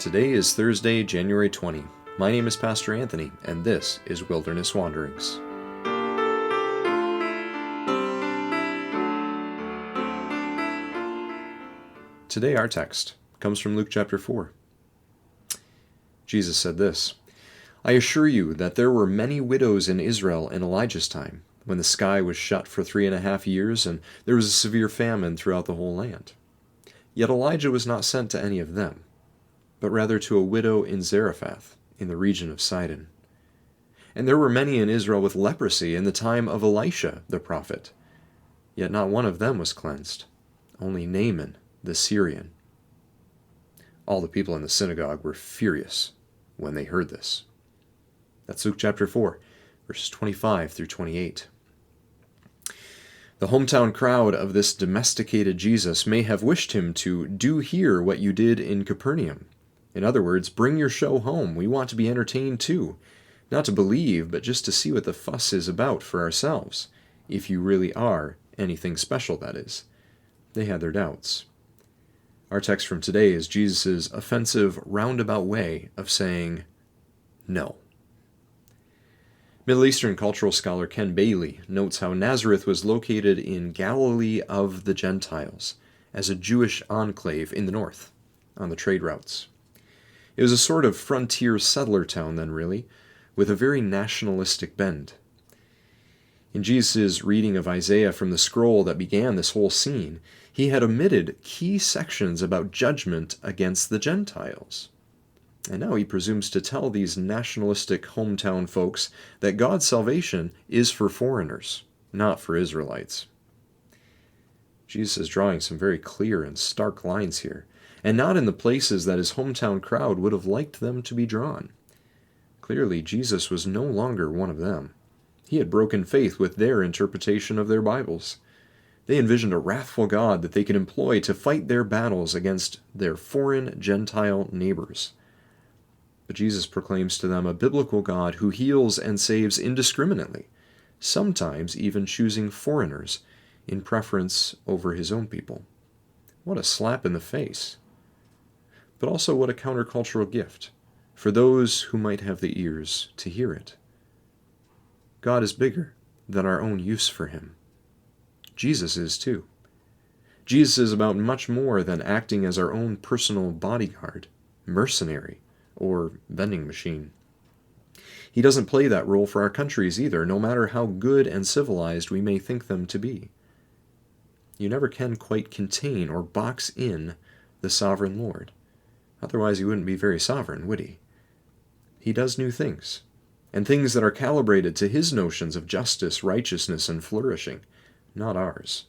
Today is Thursday, January 20. My name is Pastor Anthony, and this is Wilderness Wanderings. Today our text comes from Luke chapter 4. Jesus said this, "I assure you that there were many widows in Israel in Elijah's time, when the sky was shut for 3.5 years, and there was a severe famine throughout the whole land. Yet Elijah was not sent to any of them, but rather to a widow in Zarephath, in the region of Sidon. And there were many in Israel with leprosy in the time of Elisha the prophet. Yet not one of them was cleansed, only Naaman the Syrian." All the people in the synagogue were furious when they heard this. That's Luke chapter 4, verses 25 through 28. The hometown crowd of this domesticated Jesus may have wished him to do here what you did in Capernaum. In other words, bring your show home. We want to be entertained too. Not to believe, but just to see what the fuss is about for ourselves. If you really are anything special, that is. They had their doubts. Our text from today is Jesus' offensive, roundabout way of saying no. Middle Eastern cultural scholar Ken Bailey notes how Nazareth was located in Galilee of the Gentiles, as a Jewish enclave in the north, on the trade routes. It was a sort of frontier settler town then, really, with a very nationalistic bend. In Jesus' reading of Isaiah from the scroll that began this whole scene, he had omitted key sections about judgment against the Gentiles. And now he presumes to tell these nationalistic hometown folks that God's salvation is for foreigners, not for Israelites. Jesus is drawing some very clear and stark lines here, and not in the places that his hometown crowd would have liked them to be drawn. Clearly, Jesus was no longer one of them. He had broken faith with their interpretation of their Bibles. They envisioned a wrathful God that they could employ to fight their battles against their foreign Gentile neighbors. But Jesus proclaims to them a biblical God who heals and saves indiscriminately, sometimes even choosing foreigners in preference over his own people. What a slap in the face! But also what a countercultural gift for those who might have the ears to hear it. God is bigger than our own use for him. Jesus is too. Jesus is about much more than acting as our own personal bodyguard, mercenary, or vending machine. He doesn't play that role for our countries either, no matter how good and civilized we may think them to be. You never can quite contain or box in the sovereign Lord. Otherwise he wouldn't be very sovereign, would he? He does new things, and things that are calibrated to his notions of justice, righteousness, and flourishing, not ours.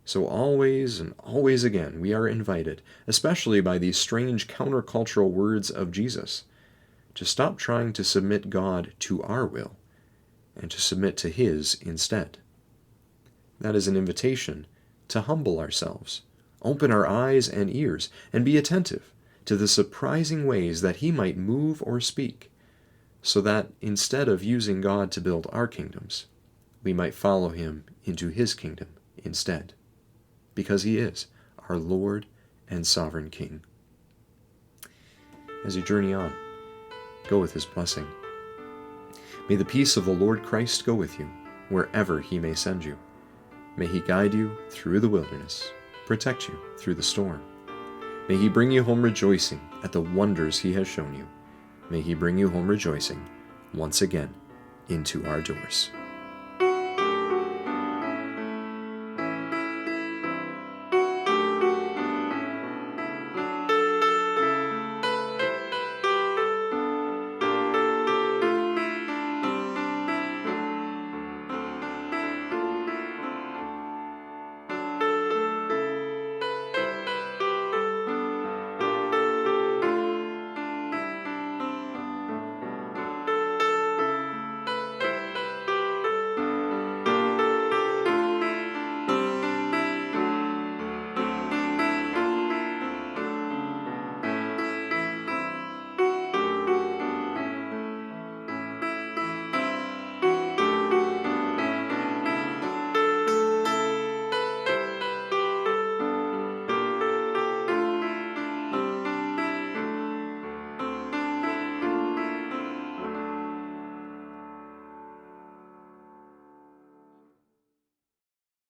So always and always again we are invited, especially by these strange countercultural words of Jesus, to stop trying to submit God to our will and to submit to his instead. That is an invitation to humble ourselves, open our eyes and ears, and be attentive to the surprising ways that he might move or speak, so that instead of using God to build our kingdoms, we might follow him into his kingdom instead, because he is our Lord and sovereign King. As you journey on, go with his blessing. May the peace of the Lord Christ go with you, wherever he may send you. May he guide you through the wilderness, protect you through the storm. May he bring you home rejoicing at the wonders he has shown you. May he bring you home rejoicing once again into our doors.